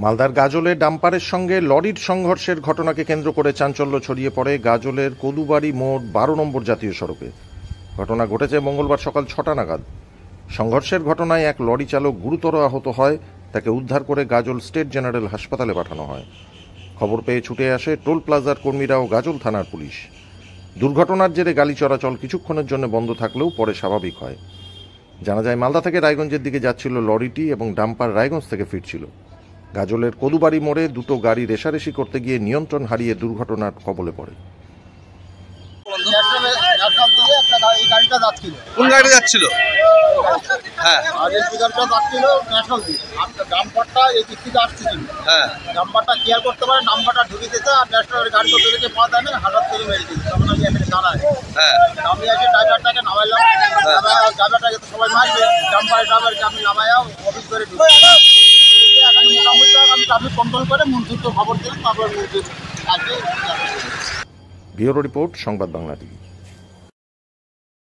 মালদার গাজলে ডাম্পারের সঙ্গে লরির সংঘর্ষের ঘটনাকে কেন্দ্র করে চাঞ্চল্য ছড়িয়ে পড়ে গাজলের কদুবাড়ি মোড় 12 নম্বর জাতীয় সড়কে। ঘটনা ঘটেছে মঙ্গলবার সকাল 6টা নাগাদ। সংঘর্ষের ঘটনায় এক লরি চালক গুরুতর আহত হয়, তাকে উদ্ধার করে গাজল স্টেট জেনারেল হাসপাতালে পাঠানো হয়। খবর পেয়ে ছুটে আসে টোল প্লাজার কর্মীরা ও গাজল থানার পুলিশ। দুর্ঘটনার জেরে গাড়ি চলাচল কিছুক্ষণের জন্য বন্ধ থাকলেও পরে স্বাভাবিক হয়। জানা যায় মালদা থেকে রায়গঞ্জের দিকে যাচ্ছিল লরিটি এবং ডাম্পার রায়গঞ্জ থেকে ফিরছিল। গাজলের কদুবাড়ি মোড়ে দুটো গাড়ি রেষারেষি করতে গিয়ে নিয়ন্ত্রণ হারিয়ে দুর্ঘটনার কবলে পড়ে। কোন গাড়ি যাচ্ছিল? হ্যাঁ, ডাম্পারটা এই দিক থেকে আসছিল। হ্যাঁ, ডাম্পারটা কেয়ার করতে পারে, ডাম্পারটা ঢুকে দিতে আর ন্যাশনাল গাড়ি করতে গেলে পা দেয় না, হাজার থেকে মেরে দিচ্ছে। তখন আমি এখানে দাঁড়াই, হ্যাঁ, আমি এসে ড্রাইভারটাকে নামাইলাম। ড্রাইভারটাকে তো সবাই মারবে, ড্রাইভারকে আমি নামাইয়াও অফিস করে ঢুকি। এখানে মোটামুটি আমি ট্রাফিক কন্ট্রোল করে মন্ত্রিত্ব খবর দিলাম, তারপর আজকে। ব্যুরো রিপোর্ট, সংবাদ বাংলা টিভি।